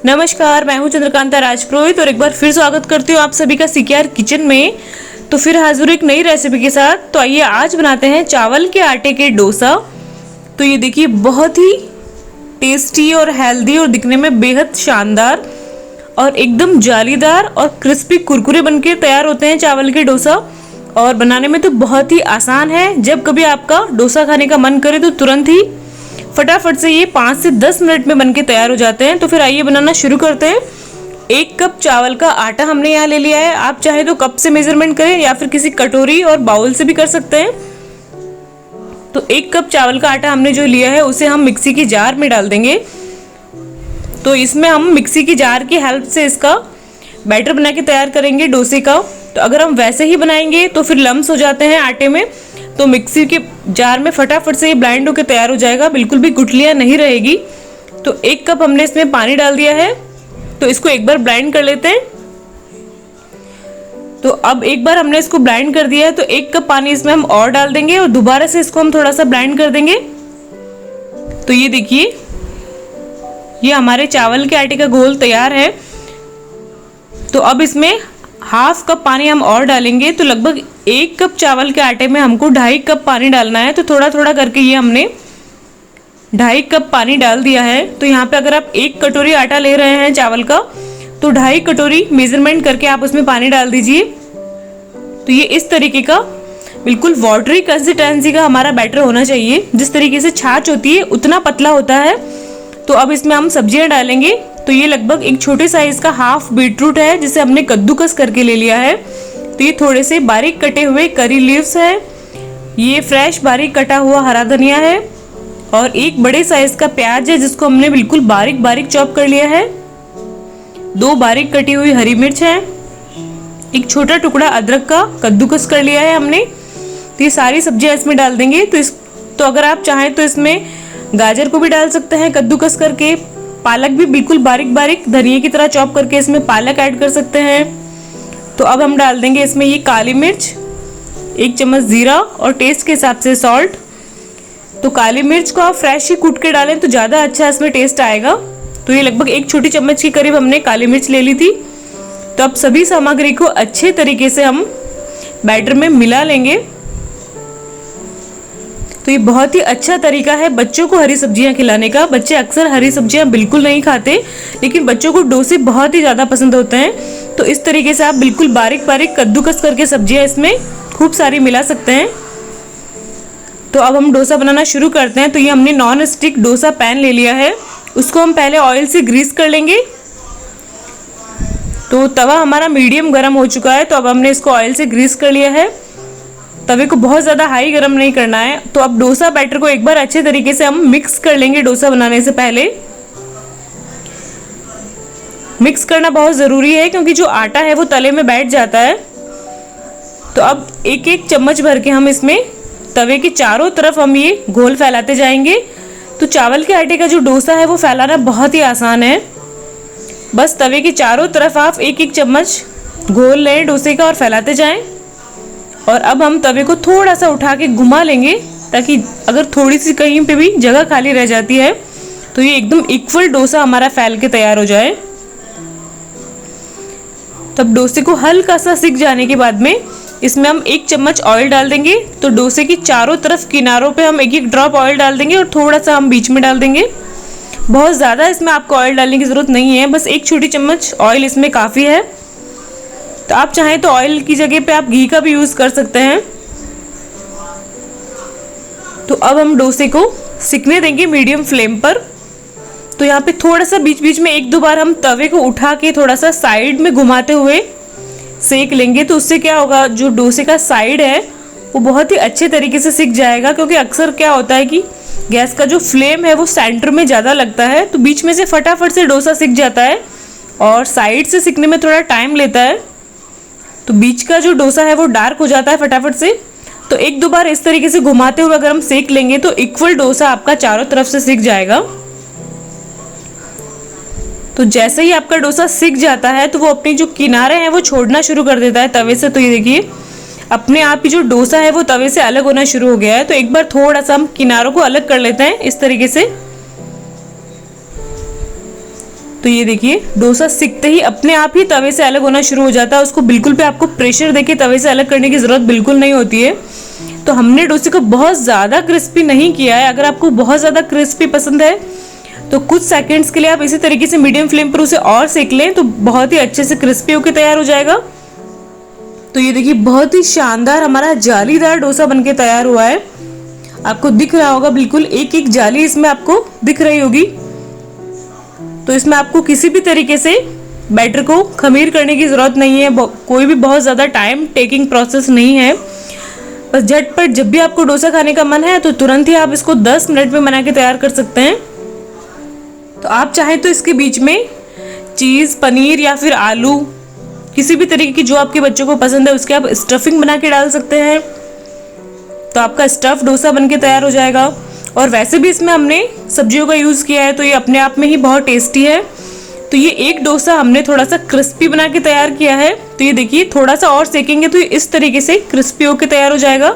नमस्कार, मैं हूं चंद्रकांता राजपुरोहित और एक बार फिर स्वागत करती हूं आप सभी का सीकेआर किचन में। तो फिर हाजिर एक नई रेसिपी के साथ। तो आइए आज बनाते हैं चावल के आटे के डोसा। तो ये देखिए, बहुत ही टेस्टी और हेल्दी और दिखने में बेहद शानदार और एकदम जालीदार और क्रिस्पी कुरकुरे बनके तैयार होते हैं चावल के डोसा। और बनाने में तो बहुत ही आसान है। जब कभी आपका डोसा खाने का मन करे तो तुरंत ही फटाफट से ये 5 से 10 मिनट में बनके तैयार हो जाते हैं। तो फिर आइए बनाना शुरू करते हैं। 1 कप चावल का आटा हमने यहाँ ले लिया है। आप चाहे तो कप से मेजरमेंट करें या फिर किसी कटोरी और बाउल से भी कर सकते हैं। तो 1 कप चावल का आटा हमने जो लिया है उसे हम मिक्सी की जार में डाल देंगे। तो इसमें हम मिक्सी की जार की हेल्प से इसका बैटर बना के तैयार करेंगे डोसे का। तो अगर हम वैसे ही बनाएंगे तो फिर लम्स हो जाते हैं आटे में। तो मिक्सी के जार में फटाफट से ये ब्लेंड होकर तैयार हो जाएगा, बिल्कुल भी गुठलियां नहीं रहेगी। तो 1 कप हमने इसमें पानी डाल दिया है। तो इसको एक बार ब्लेंड कर लेते हैं। तो अब एक बार हमने इसको ब्लेंड कर दिया है तो 1 कप पानी इसमें हम और डाल देंगे और दोबारा से इसको हम थोड़ा सा ब्लेंड कर देंगे। तो ये देखिए, ये हमारे चावल के आटे का घोल तैयार है। तो अब इसमें ½ कप पानी हम और डालेंगे। तो लगभग 1 कप चावल के आटे में हमको 2.5 कप पानी डालना है। तो थोड़ा थोड़ा करके ये हमने 2.5 कप पानी डाल दिया है। तो यहाँ पे अगर आप 1 कटोरी आटा ले रहे हैं चावल का तो 2.5 कटोरी मेजरमेंट करके आप उसमें पानी डाल दीजिए। तो ये इस तरीके का बिल्कुल वाटरी कंसिस्टेंसी का हमारा बैटर होना चाहिए। जिस तरीके से छाछ होती है उतना पतला होता है। तो अब इसमें हम सब्जियां डालेंगे। तो ये लगभग एक छोटे साइज का ½ बीटरूट है जिसे हमने कद्दूकस करके ले लिया है। तो ये थोड़े से बारीक कटे हुए करी लीव्स है। ये फ्रेश बारीक कटा हुआ हरा धनिया है और एक बड़े साइज का प्याज है जिसको हमने बिल्कुल बारीक बारीक चॉप कर लिया है। 2 बारीक कटी हुई हरी मिर्च है। एक छोटा टुकड़ा अदरक का कद्दूकस कर लिया है हमने। तो ये सारी सब्जियां इसमें डाल देंगे। तो अगर आप चाहें तो इसमें गाजर को भी डाल सकते हैं कद्दूकस करके। पालक भी बिल्कुल बारीक बारीक धनिया की तरह चॉप करके इसमें पालक ऐड कर सकते हैं। तो अब हम डाल देंगे इसमें ये काली मिर्च, 1 चम्मच जीरा और टेस्ट के हिसाब से सॉल्ट। तो काली मिर्च को आप फ्रेश ही कूट के डालें तो ज़्यादा अच्छा इसमें टेस्ट आएगा। तो ये लगभग 1 छोटी चम्मच के करीब हमने काली मिर्च ले ली थी। तो अब सभी सामग्री को अच्छे तरीके से हम बैटर में मिला लेंगे। तो ये बहुत ही अच्छा तरीका है बच्चों को हरी सब्जियां खिलाने का। बच्चे अक्सर हरी सब्जियां बिल्कुल नहीं खाते, लेकिन बच्चों को डोसे बहुत ही ज़्यादा पसंद होते हैं। तो इस तरीके से आप बिल्कुल बारीक बारीक कद्दूकस करके सब्जियां इसमें खूब सारी मिला सकते हैं। तो अब हम डोसा बनाना शुरू करते हैं। तो ये हमने नॉन स्टिक डोसा पैन ले लिया है। उसको हम पहले ऑयल से ग्रीस कर लेंगे। तो तवा हमारा मीडियम गर्म हो चुका है। तो अब हमने इसको ऑयल से ग्रीस कर लिया है। तवे को बहुत ज़्यादा हाई गर्म नहीं करना है। तो अब डोसा बैटर को एक बार अच्छे तरीके से हम मिक्स कर लेंगे। डोसा बनाने से पहले मिक्स करना बहुत ज़रूरी है क्योंकि जो आटा है वो तले में बैठ जाता है। तो अब 1-1 चम्मच भर के हम इसमें तवे के चारों तरफ हम ये घोल फैलाते जाएंगे। तो चावल के आटे का जो डोसा है वो फैलाना बहुत ही आसान है। बस तवे के चारों तरफ आप 1-1 चम्मच घोल लें डोसे का और फैलाते जाएं। और अब हम तवे को थोड़ा सा उठा के घुमा लेंगे ताकि अगर थोड़ी सी कहीं पे भी जगह खाली रह जाती है तो ये एकदम इक्वल डोसा हमारा फैल के तैयार हो जाए। तब डोसे को हल्का सा सिक जाने के बाद में इसमें हम 1 चम्मच ऑयल डाल देंगे। तो डोसे की चारों तरफ किनारों पे हम 1-1 ड्रॉप ऑयल डाल देंगे और थोड़ा सा हम बीच में डाल देंगे। बहुत ज़्यादा इसमें आपको ऑयल डालने की ज़रूरत नहीं है, बस 1 छोटी चम्मच ऑयल इसमें काफ़ी है। तो आप चाहें तो ऑयल की जगह पे आप घी का भी यूज़ कर सकते हैं। तो अब हम डोसे को सिकने देंगे मीडियम फ्लेम पर। तो यहाँ पे थोड़ा सा बीच बीच में 1-2 बार हम तवे को उठा के थोड़ा सा साइड में घुमाते हुए सेक लेंगे। तो उससे क्या होगा, जो डोसे का साइड है वो बहुत ही अच्छे तरीके से सिक जाएगा। क्योंकि अक्सर क्या होता है कि गैस का जो फ्लेम है वो सेंटर में ज़्यादा लगता है तो बीच में से फटाफट से डोसा सिक जाता है और साइड से सिकने में थोड़ा टाइम लेता है। तो बीच का जो डोसा है वो डार्क हो जाता है फटाफट से। तो 1-2 बार इस तरीके से घुमाते हुए अगर हम सेक लेंगे तो इक्वल डोसा आपका चारों तरफ से सिक जाएगा। तो जैसे ही आपका डोसा सिक जाता है तो वो अपनी जो किनारे हैं वो छोड़ना शुरू कर देता है तवे से। तो ये देखिए, अपने आप ही जो डोसा है वो तवे से अलग होना शुरू हो गया है। तो एक बार थोड़ा सा हम किनारों को अलग कर लेते हैं इस तरीके से। तो ये देखिए डोसा सिकते ही अपने आप ही तवे से अलग होना शुरू हो जाता है। उसको बिल्कुल भी आपको प्रेशर देके तवे से अलग करने की ज़रूरत बिल्कुल नहीं होती है। तो हमने डोसे को बहुत ज़्यादा क्रिस्पी नहीं किया है। अगर आपको बहुत ज़्यादा क्रिस्पी पसंद है तो कुछ सेकंड्स के लिए आप इसी तरीके से मीडियम फ्लेम पर उसे और सेक लें तो बहुत ही अच्छे से क्रिस्पी होकर तैयार हो जाएगा। तो ये देखिए बहुत ही शानदार हमारा जालीदार डोसा बनके तैयार हुआ है। आपको दिख रहा होगा, बिल्कुल एक एक जाली इसमें आपको दिख रही होगी। तो इसमें आपको किसी भी तरीके से बैटर को खमीर करने की ज़रूरत नहीं है। कोई भी बहुत ज़्यादा टाइम टेकिंग प्रोसेस नहीं है। बस झटपट जब भी आपको डोसा खाने का मन है तो तुरंत ही आप इसको 10 मिनट में बना के तैयार कर सकते हैं। तो आप चाहें तो इसके बीच में चीज़, पनीर या फिर आलू, किसी भी तरीके की जो आपके बच्चों को पसंद है उसके आप स्टफिंग बना के डाल सकते हैं। तो आपका स्टफ डोसा बनके तैयार हो जाएगा। और वैसे भी इसमें हमने सब्जियों का यूज़ किया है तो ये अपने आप में ही बहुत टेस्टी है। तो ये एक डोसा हमने थोड़ा सा क्रिस्पी बना के तैयार किया है। तो ये देखिए थोड़ा सा और सेकेंगे तो ये इस तरीके से क्रिस्पी होके तैयार हो जाएगा।